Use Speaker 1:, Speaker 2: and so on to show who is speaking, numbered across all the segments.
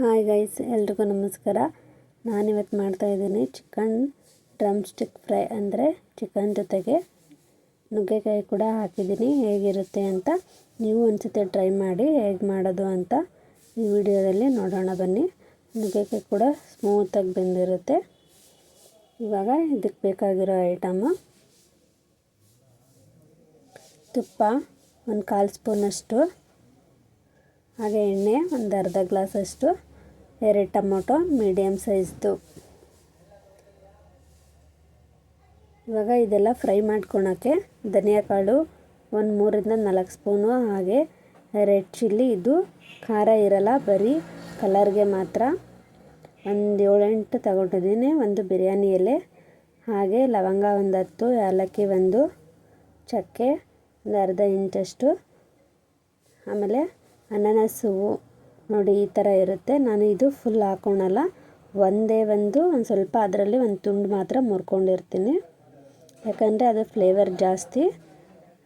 Speaker 1: Hi guys, ಎಲ್ರಿಗೂ ನಮಸ್ಕಾರ. ನಾನಿವತ್ತು ಮಾಡ್ತಾಯಿದ್ದೀನಿ ಚಿಕನ್ ಡ್ರಮ್ ಸ್ಟಿಕ್ ಫ್ರೈ, ಅಂದರೆ ಚಿಕನ್ ಜೊತೆಗೆ ನುಗ್ಗೆಕಾಯಿ ಕೂಡ ಹಾಕಿದ್ದೀನಿ. ಹೇಗಿರುತ್ತೆ ಅಂತ ನೀವು ಒಂದ್ಸತಿ ಟ್ರೈ ಮಾಡಿ ಹೇಗೆ ಮಾಡೋದು ಅಂತ ಈ ವಿಡಿಯೋದಲ್ಲಿ ನೋಡೋಣ ಬನ್ನಿ. ನುಗ್ಗೆಕಾಯಿ ಕೂಡ ಸ್ಮೂತಾಗಿ ಬೆಂದಿರುತ್ತೆ. ಇವಾಗ ಇದಕ್ಕೆ ಬೇಕಾಗಿರೋ ಐಟಮು: ತುಪ್ಪ 1/4 ಸ್ಪೂನಷ್ಟು, ಹಾಗೆ ಎಣ್ಣೆ ಒಂದು ಅರ್ಧ ಗ್ಲಾಸಷ್ಟು, 2 ಟೊಮೊಟೊ ಮೀಡಿಯಮ್ ಸೈಜ್ದು. ಇವಾಗ ಇದೆಲ್ಲ ಫ್ರೈ ಮಾಡ್ಕೊಳಕ್ಕೆ ಧನಿಯಾ ಕಾಳು ಒಂದು 3 ರಿಂದ 4 ಸ್ಪೂನು, ಹಾಗೆ ರೆಡ್ ಚಿಲ್ಲಿ, ಇದು ಖಾರ ಇರಲ್ಲ, ಬರೀ ಕಲರ್ಗೆ ಮಾತ್ರ, ಒಂದು 7-8 ತಗೊಂಡಿದ್ದೀನಿ. ಒಂದು ಬಿರಿಯಾನಿ ಎಲೆ, ಹಾಗೆ ಲವಂಗ ಒಂದು 10, ಏಲಕ್ಕಿ ಒಂದು, ಚಕ್ಕೆ ಒಂದು ಅರ್ಧ ಇಂಚಷ್ಟು, ಆಮೇಲೆ ಅನಾನಸ್ ಹೂವು ನೋಡಿ ಈ ಥರ ಇರುತ್ತೆ. ನಾನು ಇದು ಫುಲ್ ಹಾಕೊಳಲ್ಲ, ಒಂದು ಸ್ವಲ್ಪ ಅದರಲ್ಲಿ ಒಂದು ತುಂಡು ಮಾತ್ರ ಮುರ್ಕೊಂಡಿರ್ತೀನಿ, ಯಾಕಂದರೆ ಅದು ಫ್ಲೇವರ್ ಜಾಸ್ತಿ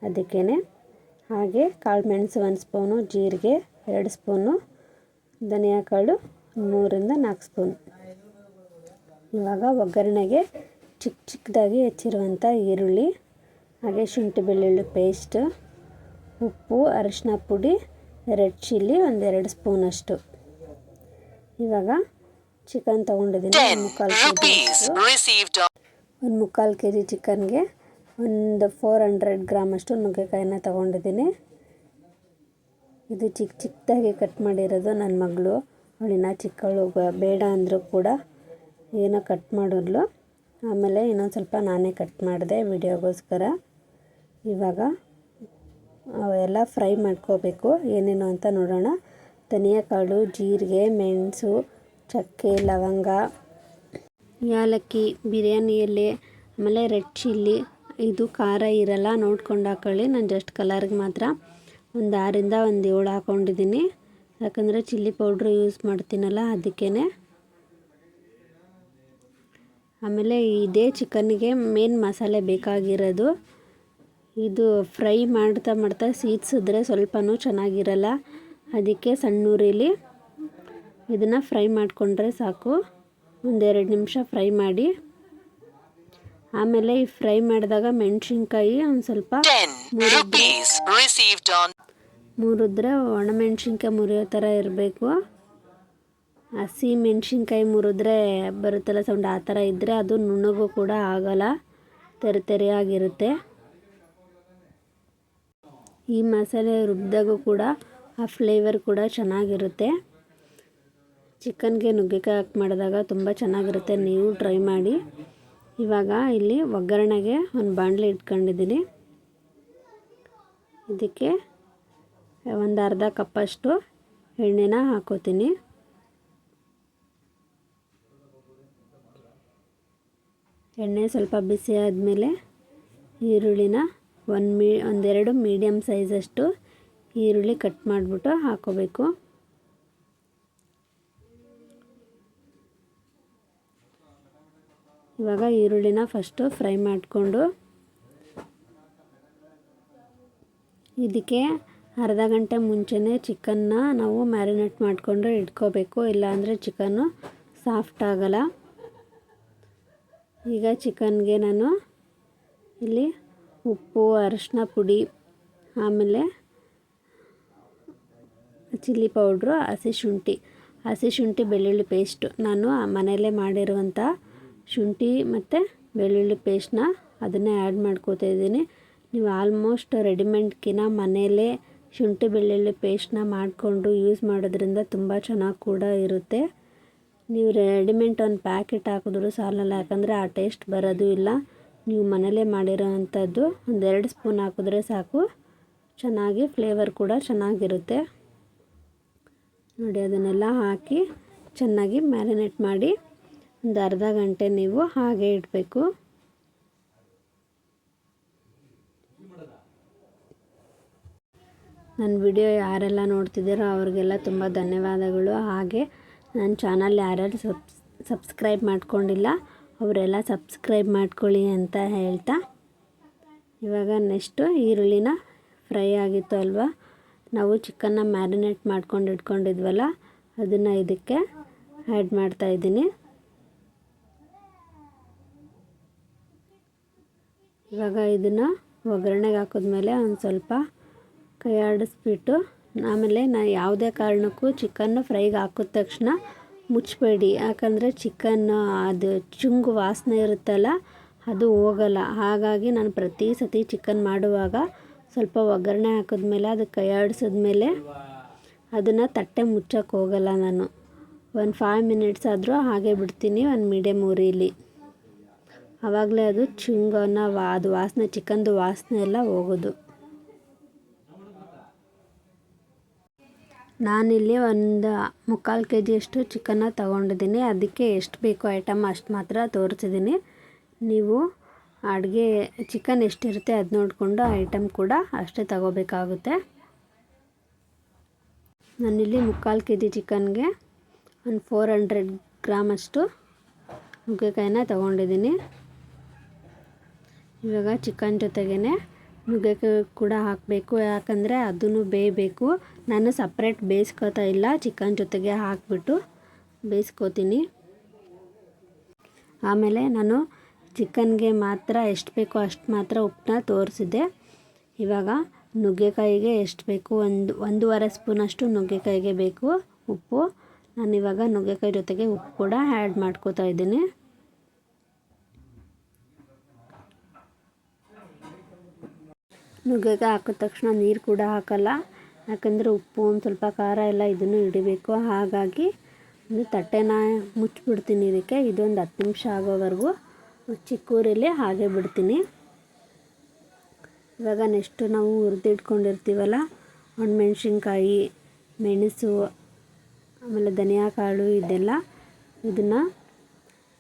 Speaker 1: ಅದಕ್ಕೇ. ಹಾಗೆ ಕಾಳು ಮೆಣಸು 1 ಸ್ಪೂನು, ಜೀರಿಗೆ 2 ಸ್ಪೂನು, ಧನಿಯಾ ಕಾಳು 3 ರಿಂದ 4 ಸ್ಪೂನ್. ಇವಾಗ ಒಗ್ಗರಣೆಗೆ ಚಿಕ್ಕದಾಗಿ ಹೆಚ್ಚಿರುವಂಥ ಈರುಳ್ಳಿ, ಹಾಗೆ ಶುಂಠಿ ಬೆಳ್ಳುಳ್ಳಿ ಪೇಸ್ಟ್, ಉಪ್ಪು, ಅರಿಶಿನ ಪುಡಿ, ರೆಡ್ ಚಿಲ್ಲಿ ಒಂದು 2 ಸ್ಪೂನಷ್ಟು. ಇವಾಗ ಚಿಕನ್ ತೊಗೊಂಡಿದ್ದೀನಿ, 1/4 ಕೆ ಜಿ ಚಿಕನ್ಗೆ ಒಂದು 400 ಗ್ರಾಮಷ್ಟು ನುಗ್ಗೆಕಾಯಿನ ತೊಗೊಂಡಿದ್ದೀನಿ. ಇದು ಚಿಕ್ಕದಾಗಿ ಕಟ್ ಮಾಡಿರೋದು. ನನ್ನ ಮಗಳು, ಅವಳಿನ ಚಿಕ್ಕವಳು, ಬೇಡ ಅಂದರೂ ಕೂಡ ಏನೋ ಕಟ್ ಮಾಡಿದ್ಲು. ಆಮೇಲೆ ಇನ್ನೊಂದು ಸ್ವಲ್ಪ ನಾನೇ ಕಟ್ ಮಾಡಿದೆ ವಿಡಿಯೋಗೋಸ್ಕರ. ಇವಾಗ ಅವೆಲ್ಲ ಫ್ರೈ ಮಾಡ್ಕೋಬೇಕು. ಏನೇನು ಅಂತ ನೋಡೋಣ. ಧನಿಯಾ ಕಾಳು, ಜೀರಿಗೆ, ಮೆಣಸು, ಚಕ್ಕೆ, ಲವಂಗ, ಏಲಕ್ಕಿ, ಬಿರಿಯಾನಿ ಎಲೆ, ಆಮೇಲೆ ರೆಡ್ ಚಿಲ್ಲಿ. ಇದು ಖಾರ ಇರಲ್ಲ, ನೋಡ್ಕೊಂಡು ಹಾಕೊಳ್ಳಿ. ನಾನು ಜಸ್ಟ್ ಕಲರ್ಗೆ ಮಾತ್ರ ಒಂದು 6 ರಿಂದ 7 ಹಾಕ್ಕೊಂಡಿದ್ದೀನಿ, ಯಾಕಂದರೆ ಚಿಲ್ಲಿ ಪೌಡ್ರು ಯೂಸ್ ಮಾಡ್ತೀನಲ್ಲ ಅದಕ್ಕೇ. ಆಮೇಲೆ ಇದೇ ಚಿಕನ್ನಿಗೆ ಮೇನ್ ಮಸಾಲೆ ಬೇಕಾಗಿರೋದು. ಇದು ಫ್ರೈ ಮಾಡ್ತಾ ಸೀದ್ಸಿದ್ರೆ ಸ್ವಲ್ಪನೂ ಚೆನ್ನಾಗಿರಲ್ಲ, ಅದಕ್ಕೆ ಸಣ್ಣ ಉರಿಲಿ ಇದನ್ನು ಫ್ರೈ ಮಾಡಿಕೊಂಡ್ರೆ ಸಾಕು. 1-2 ನಿಮಿಷ ಫ್ರೈ ಮಾಡಿ. ಆಮೇಲೆ ಈ ಫ್ರೈ ಮಾಡಿದಾಗ ಮೆಣಸಿನ್ಕಾಯಿ ಒಂದು ಸ್ವಲ್ಪ ಮುರಿದ್ರೆ, ಒಣಮೆಣ್ಸಿನ್ಕಾಯಿ ಮುರಿಯೋ ಥರ ಇರಬೇಕು. ಹಸಿ ಮೆಣಸಿನ್ಕಾಯಿ ಮುರಿದ್ರೆ ಬರುತ್ತಲ್ಲ ಸೌಂಡ್, ಆ ಥರ ಇದ್ದರೆ ಅದು ನುಣ್ಣಗೂ ಕೂಡ ಆಗೋಲ್ಲ, ತೆರೆಯಾಗಿರುತ್ತೆ. ಈ ಮಸಾಲೆ ರುಬ್ಬಿದಾಗೂ ಕೂಡ ಆ ಫ್ಲೇವರ್ ಕೂಡ ಚೆನ್ನಾಗಿರುತ್ತೆ. ಚಿಕನ್ಗೆ ನುಗ್ಗೆಕಾಯಿ ಹಾಕಿ ಮಾಡಿದಾಗ ತುಂಬ ಚೆನ್ನಾಗಿರುತ್ತೆ, ನೀವು ಟ್ರೈ ಮಾಡಿ. ಇವಾಗ ಇಲ್ಲಿ ಒಗ್ಗರಣೆಗೆ ಒಂದು ಬಾಣಲೆ ಇಟ್ಕೊಂಡಿದ್ದೀನಿ. ಇದಕ್ಕೆ ಒಂದು ಅರ್ಧ ಕಪ್ಪಷ್ಟು ಎಣ್ಣೆನ ಹಾಕೋತೀನಿ. ಎಣ್ಣೆ ಸ್ವಲ್ಪ ಬಿಸಿ ಆದಮೇಲೆ ಈರುಳ್ಳಿನ ಒಂದೆರಡು ಮೀಡಿಯಮ್ ಸೈಜಷ್ಟು ಈರುಳ್ಳಿ ಕಟ್ ಮಾಡಿಬಿಟ್ಟು ಹಾಕೋಬೇಕು. ಇವಾಗ ಈರುಳ್ಳಿನ ಫಸ್ಟು ಫ್ರೈ ಮಾಡಿಕೊಂಡು ಇದಕ್ಕೆ ಅರ್ಧ ಗಂಟೆ ಮುಂಚೆನೇ ಚಿಕನ್ನ ನಾವು ಮ್ಯಾರಿನೇಟ್ ಮಾಡಿಕೊಂಡು ಇಟ್ಕೋಬೇಕು, ಇಲ್ಲಾಂದರೆ ಚಿಕನ್ನು ಸಾಫ್ಟ್ ಆಗಲ್ಲ. ಈಗ ಚಿಕನ್ಗೆ ನಾನು ಇಲ್ಲಿ ಉಪ್ಪು, ಅರಿಶಿನ ಪುಡಿ, ಆಮೇಲೆ ಚಿಲ್ಲಿ ಪೌಡ್ರು, ಹಸಿ ಶುಂಠಿ ಬೆಳ್ಳುಳ್ಳಿ ಪೇಸ್ಟು, ನಾನು ಮನೆಯಲ್ಲೇ ಮಾಡಿರುವಂಥ ಶುಂಠಿ ಮತ್ತು ಬೆಳ್ಳುಳ್ಳಿ ಪೇಸ್ಟ್ನ ಅದನ್ನೇ ಆ್ಯಡ್ ಮಾಡ್ಕೋತಾ ಇದ್ದೀನಿ. ನೀವು ಆಲ್ಮೋಸ್ಟ್ ರೆಡಿಮೇಡ್ಕಿನ ಮನೆಯಲ್ಲೇ ಶುಂಠಿ ಬೆಳ್ಳುಳ್ಳಿ ಪೇಸ್ಟ್ನ ಮಾಡಿಕೊಂಡು ಯೂಸ್ ಮಾಡೋದ್ರಿಂದ ತುಂಬ ಚೆನ್ನಾಗಿ ಕೂಡ ಇರುತ್ತೆ. ನೀವು ರೆಡಿಮೇಡ್ ಒಂದು ಪ್ಯಾಕೆಟ್ ಹಾಕಿದ್ರು ಸಾಲಲ್ಲ, ಯಾಕಂದರೆ ಆ ಟೇಸ್ಟ್ ಬರೋದು ಇಲ್ಲ. ನೀವು ಮನೇಲೇ ಮಾಡಿರೋ ಅಂಥದ್ದು 1-2 ಸ್ಪೂನ್ ಹಾಕಿದ್ರೆ ಸಾಕು, ಚೆನ್ನಾಗಿ ಫ್ಲೇವರ್ ಕೂಡ ಚೆನ್ನಾಗಿರುತ್ತೆ ನೋಡಿ. ಅದನ್ನೆಲ್ಲ ಹಾಕಿ ಚೆನ್ನಾಗಿ ಮ್ಯಾರಿನೇಟ್ ಮಾಡಿ ಒಂದು ಅರ್ಧ ಗಂಟೆ ನೀವು ಹಾಗೆ ಇಡಬೇಕು. ನನ್ನ ವಿಡಿಯೋ ಯಾರೆಲ್ಲ ನೋಡ್ತಿದ್ದೀರೋ ಅವ್ರಿಗೆಲ್ಲ ತುಂಬ ಧನ್ಯವಾದಗಳು. ಹಾಗೆ ನನ್ನ ಚಾನಲ್ ಯಾರ್ಯಾರು ಸಬ್ಸ್ಕ್ರೈಬ್ ಮಾಡ್ಕೊಂಡಿಲ್ಲ ಅವರೆಲ್ಲ ಸಬ್ಸ್ಕ್ರೈಬ್ ಮಾಡ್ಕೊಳ್ಳಿ ಅಂತ ಹೇಳ್ತಾ, ಇವಾಗ ನೆಕ್ಸ್ಟು ಈರುಳ್ಳಿನ ಫ್ರೈ ಆಗಿತ್ತು ಅಲ್ವಾ, ನಾವು ಚಿಕನ್ನ ಮ್ಯಾರಿನೇಟ್ ಮಾಡ್ಕೊಂಡು ಇಟ್ಕೊಂಡಿದ್ವಲ್ಲ ಅದನ್ನು ಇದಕ್ಕೆ ಆ್ಯಡ್ ಮಾಡ್ತಾಯಿದ್ದೀನಿ. ಇವಾಗ ಇದನ್ನು ಒಗ್ಗರಣೆಗೆ ಹಾಕಿದ್ಮೇಲೆ ಒಂದು ಸ್ವಲ್ಪ ಕೈ ಆಡಿಸ್ಬಿಟ್ಟು, ಆಮೇಲೆ ಯಾವುದೇ ಕಾರಣಕ್ಕೂ ಚಿಕನ್ನು ಫ್ರೈಗೆ ಹಾಕಿದ ತಕ್ಷಣ ಮುಚ್ಚಬೇಡಿ, ಯಾಕಂದರೆ ಚಿಕನ್ ಅದು ಚುಂಗು ವಾಸನೆ ಇರುತ್ತಲ್ಲ ಅದು ಹೋಗಲ್ಲ. ಹಾಗಾಗಿ ನಾನು ಪ್ರತಿ ಸತಿ ಚಿಕನ್ ಮಾಡುವಾಗ ಸ್ವಲ್ಪ ಒಗ್ಗರಣೆ ಹಾಕಿದ್ಮೇಲೆ ಅದಕ್ಕೆ ಕೈ ಆಡಿಸಿದ್ಮೇಲೆ ಅದನ್ನು ತಟ್ಟೆ ಮುಚ್ಚಕ್ಕೆ ಹೋಗಲ್ಲ. ನಾನು ಒಂದು 5 ಮಿನಿಟ್ಸ್ ಆದರೂ ಹಾಗೆ ಬಿಡ್ತೀನಿ ಒಂದು ಮೀಡಿಯಮ್ ಉರಿಲಿ. ಆವಾಗಲೇ ಅದು ಚುಂಗನ ಅದು ವಾಸನೆ, ಚಿಕನ್ದು ವಾಸನೆ ಎಲ್ಲ ಹೋಗೋದು. ನಾನಿಲ್ಲಿ ಒಂದು 3/4 kg ಅಷ್ಟು ಚಿಕನ್ನ ತೊಗೊಂಡಿದ್ದೀನಿ. ಅದಕ್ಕೆ ಎಷ್ಟು ಬೇಕು ಐಟಮ್ ಅಷ್ಟು ಮಾತ್ರ ತೋರಿಸಿದ್ದೀನಿ. ನೀವು ಅಡುಗೆ ಚಿಕನ್ ಎಷ್ಟಿರುತ್ತೆ ಅದು ನೋಡಿಕೊಂಡು ಐಟಮ್ ಕೂಡ ಅಷ್ಟೇ ತಗೋಬೇಕಾಗುತ್ತೆ. ನಾನಿಲ್ಲಿ 3/4 kg ಚಿಕನ್ಗೆ ಒಂದು 400 ಗ್ರಾಮ್ ಅಷ್ಟು ನುಗ್ಗೆಕಾಯಿನ ತೊಗೊಂಡಿದ್ದೀನಿ. ಇವಾಗ ಚಿಕನ್ ಜೊತೆಗೇ ನುಗ್ಗೆಕಾಯಿ ಕೂಡ ಹಾಕಬೇಕು, ಯಾಕಂದರೆ ಅದನ್ನು ಬೇಯಬೇಕು. ನಾನು ಸಪ್ರೇಟ್ ಬೇಯಿಸ್ಕೊತಾ ಇಲ್ಲ, ಚಿಕನ್ ಜೊತೆಗೆ ಹಾಕಿಬಿಟ್ಟು ಬೇಯಿಸ್ಕೊತೀನಿ. ಆಮೇಲೆ ನಾನು ಚಿಕನ್ಗೆ ಮಾತ್ರ ಎಷ್ಟು ಬೇಕೋ ಅಷ್ಟು ಮಾತ್ರ ಉಪ್ಪನ್ನ ತೋರಿಸಿದ್ದೆ. ಇವಾಗ ನುಗ್ಗೆಕಾಯಿಗೆ ಎಷ್ಟು ಬೇಕು, 1.5 ಸ್ಪೂನಷ್ಟು ನುಗ್ಗೆಕಾಯಿಗೆ ಬೇಕು ಉಪ್ಪು. ನಾನಿವಾಗ ನುಗ್ಗೆಕಾಯಿ ಜೊತೆಗೆ ಉಪ್ಪು ಕೂಡ ಆ್ಯಡ್ ಮಾಡ್ಕೋತಾ ಇದ್ದೀನಿ. ನುಗ್ಗೆಕಾಯಿ ಹಾಕಿದ ತಕ್ಷಣ ನೀರು ಕೂಡ ಹಾಕಲ್ಲ, ಯಾಕಂದರೆ ಉಪ್ಪು ಒಂದು ಸ್ವಲ್ಪ ಖಾರ ಎಲ್ಲ ಇದನ್ನು ಹಿಡಿಬೇಕು. ಹಾಗಾಗಿ ಒಂದು ತಟ್ಟೆನ ಮುಚ್ಚಿಬಿಡ್ತೀನಿ ಇದಕ್ಕೆ. ಇದೊಂದು 10 ನಿಮಿಷ ಆಗೋವರೆಗೂ ಚಿಕ್ಕ ಊರಲ್ಲಿ ಹಾಗೆ ಬಿಡ್ತೀನಿ. ಇವಾಗ ನೆಕ್ಸ್ಟು ನಾವು ಹುರಿದಿಟ್ಕೊಂಡಿರ್ತೀವಲ್ಲ ಒಣಮೆಣ್ಸಿನ್ಕಾಯಿ, ಮೆಣಸು, ಆಮೇಲೆ ಧನಿಯಾ ಕಾಳು, ಇದನ್ನು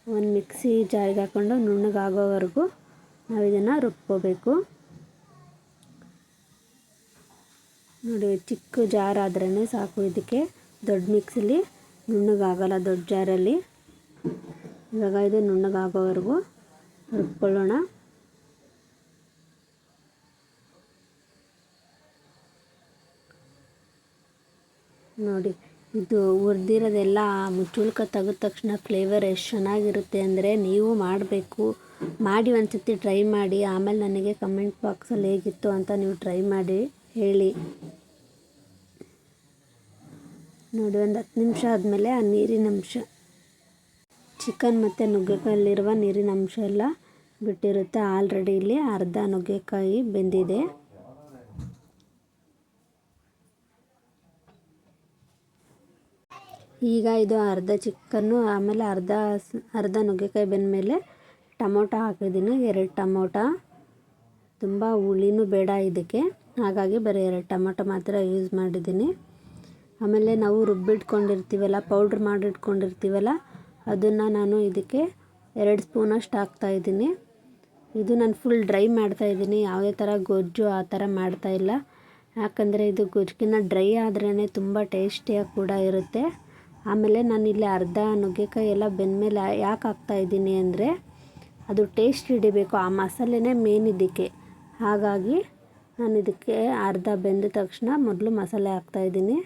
Speaker 1: ಒಂದು ಮಿಕ್ಸಿ ಜಾರಿಗೆ ಹಾಕ್ಕೊಂಡು ನುಣ್ಣಗಾಗೋವರೆಗೂ ನಾವು ಇದನ್ನು ರುಬ್ಕೋಬೇಕು. ನೋಡಿ, ಚಿಕ್ಕ ಜಾರ್ ಆದ್ರೇ ಸಾಕು ಇದಕ್ಕೆ, ದೊಡ್ಡ ಮಿಕ್ಸಿಲಿ ನುಣ್ಣಗಾಗಲ್ಲ ದೊಡ್ಡ ಜಾರಲ್ಲಿ. ಇವಾಗ ಇದು ನುಣ್ಣಗಾಗೋವರೆಗೂ ರುಬ್ಕೊಳ್ಳೋಣ. ನೋಡಿ, ಇದು ಹುರಿದಿರೋದೆಲ್ಲ ಮುಚ್ಚುಳ್ಕ ತೆಗೆದ ತಕ್ಷಣ ಫ್ಲೇವರ್ ಎಷ್ಟು ಚೆನ್ನಾಗಿರುತ್ತೆ ಅಂದರೆ ನೀವು ಮಾಡಬೇಕು, ಮಾಡಿ ಒಂದು ಸತಿ ಟ್ರೈ ಮಾಡಿ. ಆಮೇಲೆ ನನಗೆ ಕಮೆಂಟ್ ಬಾಕ್ಸಲ್ಲಿ ಹೇಗಿತ್ತು ಅಂತ ನೀವು ಟ್ರೈ ಮಾಡಿ ಹೇಳಿ. ನೋಡಿ, ಒಂದು 10 ನಿಮಿಷ ಆದಮೇಲೆ ಆ ನೀರಿನ ಅಂಶ, ಚಿಕನ್ ಮತ್ತು ನುಗ್ಗೆಕಾಯಲ್ಲಿರುವ ನೀರಿನ ಅಂಶ ಎಲ್ಲ ಬಿಟ್ಟಿರುತ್ತೆ. ಆಲ್ರೆಡಿ ಇಲ್ಲಿ ಅರ್ಧ ನುಗ್ಗೆಕಾಯಿ ಬೆಂದಿದೆ. ಈಗ ಇದು ಅರ್ಧ ಚಿಕನ್ನು, ಆಮೇಲೆ ಅರ್ಧ ನುಗ್ಗೆಕಾಯಿ ಬೆಂದಮೇಲೆ ಟೊಮೊಟೊ ಹಾಕಿದ್ದೀನಿ, 2 ಟೊಮೊಟೊ. ತುಂಬ ಹುಳಿನೂ ಬೇಡ ಇದಕ್ಕೆ, ಹಾಗಾಗಿ ಬರೀ 2 ಟೊಮೊಟೊ ಮಾತ್ರ ಯೂಸ್ ಮಾಡಿದ್ದೀನಿ. ಆಮೇಲೆ ನಾವು ರುಬ್ಬಿಟ್ಕೊಂಡಿರ್ತೀವಲ್ಲ, ಪೌಡ್ರ್ ಮಾಡಿಟ್ಕೊಂಡಿರ್ತೀವಲ್ಲ, ಅದನ್ನು ನಾನು ಇದಕ್ಕೆ 2 ಸ್ಪೂನಷ್ಟು ಹಾಕ್ತಾಯಿದ್ದೀನಿ. ಇದು ನಾನು ಫುಲ್ ಡ್ರೈ ಮಾಡ್ತಾಯಿದ್ದೀನಿ, ಯಾವುದೇ ಥರ ಗೊಜ್ಜು ಆ ಥರ ಮಾಡ್ತಾಯಿಲ್ಲ. ಯಾಕಂದರೆ ಇದು ಗೊಜ್ಜಿನ ಡ್ರೈ ಆದ್ರೇ ತುಂಬ ಟೇಸ್ಟಿಯಾಗಿ ಕೂಡ ಇರುತ್ತೆ. ಆಮೇಲೆ ನಾನಿಲ್ಲಿ ಅರ್ಧ ನುಗ್ಗೆಕಾಯಿ ಎಲ್ಲ ಬೆಂದಮೇಲೆ ಯಾಕೆ ಹಾಕ್ತಾಯಿದ್ದೀನಿ ಅಂದರೆ ಅದು ಟೇಸ್ಟ್ ಹಿಡಿಬೇಕು, ಆ ಮಸಾಲೆನೇ ಮೇನ್ ಇದಕ್ಕೆ. ಹಾಗಾಗಿ ನಾನು ಇದಕ್ಕೆ ಅರ್ಧ ಬೆಂದ ತಕ್ಷಣ ಮೊದಲು ಮಸಾಲೆ ಹಾಕ್ತಾಯಿದ್ದೀನಿ.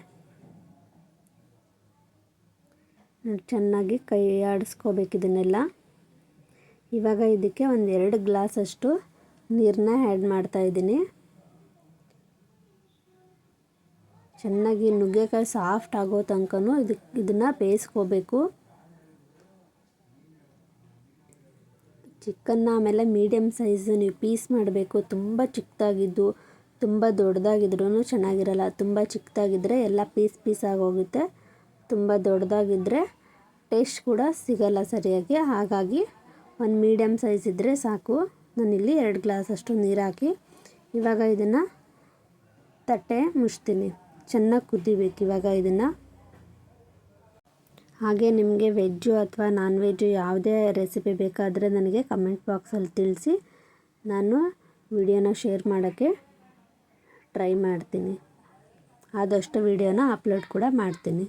Speaker 1: ಚೆನ್ನಾಗಿ ಕೈ ಆಡಿಸ್ಕೋಬೇಕು ಇದನ್ನೆಲ್ಲ. ಇವಾಗ ಇದಕ್ಕೆ ಒಂದು 2 ಗ್ಲಾಸಷ್ಟು ನೀರನ್ನ ಆ್ಯಡ್ ಮಾಡ್ತಾಯಿದ್ದೀನಿ. ಚೆನ್ನಾಗಿ ನುಗ್ಗೆಕಾಯಿ ಸಾಫ್ಟ್ ಆಗೋ ತನಕನೂ ಇದನ್ನು ಬೇಯಿಸ್ಕೋಬೇಕು. ಚಿಕನ್ನ ಆಮೇಲೆ ಮೀಡಿಯಮ್ ಸೈಜು ನೀವು ಪೀಸ್ ಮಾಡಬೇಕು. ತುಂಬ ಚಿಕ್ಕದಾಗಿದ್ದು ತುಂಬ ದೊಡ್ಡದಾಗಿದ್ರೂ ಚೆನ್ನಾಗಿರಲ್ಲ. ತುಂಬ ಚಿಕ್ಕದಾಗಿದ್ದರೆ ಎಲ್ಲ ಪೀಸ್ ಆಗೋಗುತ್ತೆ. ತುಂಬ ದೊಡ್ಡದಾಗಿದ್ದರೆ ಟೇಸ್ಟ್ ಕೂಡ ಸಿಗಲ್ಲ ಸರಿಯಾಗಿ. ಹಾಗಾಗಿ ಒಂದು ಮೀಡಿಯಮ್ ಸೈಜ್ ಇದ್ದರೆ ಸಾಕು. ನಾನಿಲ್ಲಿ 2 ಗ್ಲಾಸಷ್ಟು ನೀರು ಹಾಕಿ ಇವಾಗ ಇದನ್ನು ತಟ್ಟೆ ಮುಚ್ತೀನಿ. ಚೆನ್ನಾಗಿ ಕುದಿಬೇಕು ಇವಾಗ ಇದನ್ನು. ಹಾಗೆ ನಿಮಗೆ ವೆಜ್ಜು ಅಥವಾ ನಾನ್ ವೆಜ್ಜು ಯಾವುದೇ ರೆಸಿಪಿ ಬೇಕಾದರೆ ನನಗೆ ಕಮೆಂಟ್ ಬಾಕ್ಸಲ್ಲಿ ತಿಳಿಸಿ, ನಾನು ವಿಡಿಯೋನ ಶೇರ್ ಮಾಡೋಕ್ಕೆ ಟ್ರೈ ಮಾಡ್ತೀನಿ. ಆದಷ್ಟು ವಿಡಿಯೋನ ಅಪ್ಲೋಡ್ ಕೂಡ ಮಾಡ್ತೀನಿ.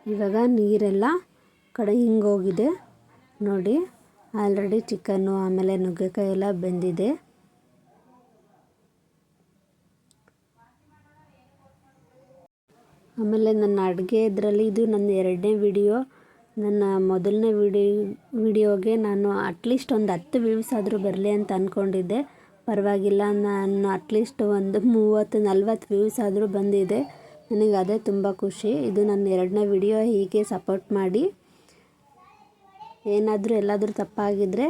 Speaker 1: ಇವಾಗ ನೀರೆಲ್ಲ ಕಡೆ ಹಿಂಗೋಗಿದೆ ನೋಡಿ. ಆಲ್ರೆಡಿ ಚಿಕನ್ನು ಆಮೇಲೆ ನುಗ್ಗೆಕಾಯಿ ಎಲ್ಲ ಬೆಂದಿದೆ. ಆಮೇಲೆ ನನ್ನ ಅಡುಗೆ ಇದರಲ್ಲಿ ಇದು ನನ್ನ 2ನೇ ವಿಡಿಯೋ. ನನ್ನ ಮೊದಲನೇ ವಿಡಿಯೋಗೆ ನಾನು ಅಟ್ಲೀಸ್ಟ್ ಒಂದು 10 ವ್ಯೂಸ್ ಆದರೂ ಬರಲಿ ಅಂತ ಅಂದ್ಕೊಂಡಿದ್ದೆ. ಪರವಾಗಿಲ್ಲ, ನಾನು ಅಟ್ಲೀಸ್ಟ್ ಒಂದು 30-40 ವ್ಯೂಸ್ ಆದರೂ ಬಂದಿದೆ. ನನಗೆ ಅದೇ ತುಂಬ ಖುಷಿ. ಇದು ನನ್ನ 2ನೇ ವಿಡಿಯೋ. ಹೀಗೆ ಸಪೋರ್ಟ್ ಮಾಡಿ. ಏನಾದರೂ ಎಲ್ಲಾದರೂ ತಪ್ಪಾಗಿದ್ದರೆ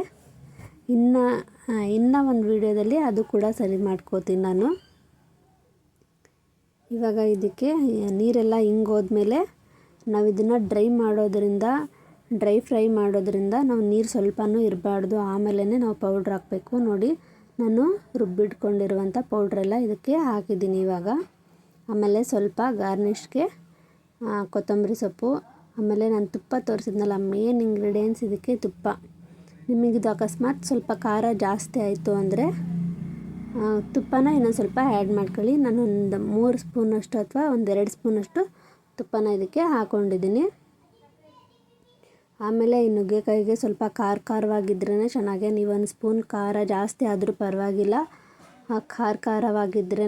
Speaker 1: ಇನ್ನು ಒಂದು ವಿಡಿಯೋದಲ್ಲಿ ಅದು ಕೂಡ ಸರಿ ಮಾಡ್ಕೋತೀನಿ ನಾನು. ಇವಾಗ ಇದಕ್ಕೆ ನೀರೆಲ್ಲ ಹಿಂಗೋದ್ಮೇಲೆ ನಾವು ಇದನ್ನು ಡ್ರೈ ಫ್ರೈ ಮಾಡೋದ್ರಿಂದ ನಾವು ನೀರು ಸ್ವಲ್ಪನೂ ಇರಬಾರ್ದು. ಆಮೇಲೆ ನಾವು ಪೌಡ್ರ್ ಹಾಕಬೇಕು. ನೋಡಿ, ನಾನು ರುಬ್ಬಿಟ್ಕೊಂಡಿರುವಂಥ ಪೌಡ್ರೆಲ್ಲ ಇದಕ್ಕೆ ಹಾಕಿದ್ದೀನಿ ಇವಾಗ. ಆಮೇಲೆ ಸ್ವಲ್ಪ ಗಾರ್ನಿಷ್ಗೆ ಕೊತ್ತಂಬರಿ ಸೊಪ್ಪು. ಆಮೇಲೆ ನಾನು ತುಪ್ಪ ತೋರಿಸಿದ್ನಲ್ಲ, ಮೇನ್ ಇಂಗ್ರೀಡಿಯೆಂಟ್ಸ್ ಇದಕ್ಕೆ ತುಪ್ಪ. ನಿಮಗಿದು ಅಕಸ್ಮಾತ್ ಸ್ವಲ್ಪ ಖಾರ ಜಾಸ್ತಿ ಆಯಿತು ಅಂದರೆ ತುಪ್ಪನ ಇನ್ನೊಂದು ಸ್ವಲ್ಪ ಆ್ಯಡ್ ಮಾಡ್ಕೊಳ್ಳಿ. ನಾನು ಒಂದು 3 ಸ್ಪೂನಷ್ಟು ಅಥವಾ ಒಂದು 2 ಸ್ಪೂನಷ್ಟು ತುಪ್ಪನ ಇದಕ್ಕೆ ಹಾಕ್ಕೊಂಡಿದ್ದೀನಿ. ಆಮೇಲೆ ಈ ನುಗ್ಗೆಕಾಯಿಗೆ ಸ್ವಲ್ಪ ಖಾರವಾಗಿದ್ರೇ ಚೆನ್ನಾಗೆ. ನೀವು 1 ಸ್ಪೂನ್ ಖಾರ ಜಾಸ್ತಿ ಆದರೂ ಪರವಾಗಿಲ್ಲ, ಖಾರವಾಗಿದ್ರೇ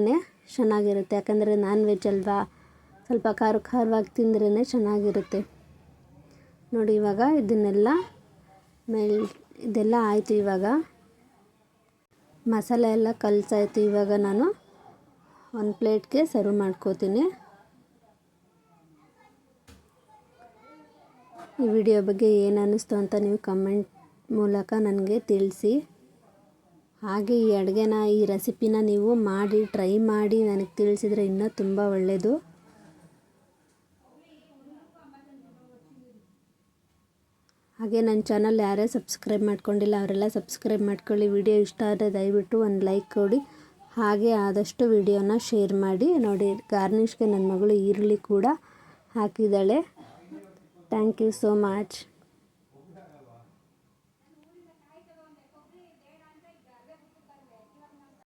Speaker 1: ಚೆನ್ನಾಗಿರುತ್ತೆ. ಯಾಕಂದರೆ ನಾನ್ ವೆಜ್ ಅಲ್ವಾ, ಸ್ವಲ್ಪ ಖಾರವಾಗಿ ತಿಂದ್ರೇ ಚೆನ್ನಾಗಿರುತ್ತೆ. ನೋಡಿ, ಇವಾಗ ಇದೆಲ್ಲ ಆಯಿತು. ಇವಾಗ ಮಸಾಲೆ ಎಲ್ಲ ಕಲಸಾಯಿತು. ಇವಾಗ ನಾನು ಒಂದು ಪ್ಲೇಟ್ಗೆ ಸರ್ವ್ ಮಾಡ್ಕೋತೀನಿ. ಈ ವಿಡಿಯೋ ಬಗ್ಗೆ ಏನು ಅನ್ನಿಸ್ತು ಅಂತ ನೀವು ಕಮೆಂಟ್ ಮೂಲಕ ನನಗೆ ತಿಳಿಸಿ. ಹಾಗೆ ಈ ರೆಸಿಪಿನ ನೀವು ಟ್ರೈ ಮಾಡಿ ನನಗೆ ತಿಳಿಸಿದರೆ ಇನ್ನೂ ತುಂಬ ಒಳ್ಳೆಯದು. ಹಾಗೆ ನನ್ನ ಚಾನಲ್ ಯಾರೇ ಸಬ್ಸ್ಕ್ರೈಬ್ ಮಾಡ್ಕೊಂಡಿಲ್ಲ ಅವರೆಲ್ಲ ಸಬ್ಸ್ಕ್ರೈಬ್ ಮಾಡ್ಕೊಳ್ಳಿ. ವಿಡಿಯೋ ಇಷ್ಟ ಆದರೆ ದಯವಿಟ್ಟು ಒಂದು ಲೈಕ್ ಕೊಡಿ. ಹಾಗೆ ಆದಷ್ಟು ವಿಡಿಯೋನ ಶೇರ್ ಮಾಡಿ. ನೋಡಿ, ಗಾರ್ನಿಷ್ಗೆ ನನ್ನ ಮಗಳು ಈರುಳ್ಳಿ ಕೂಡ ಹಾಕಿದ್ದಾಳೆ. Thank you so much.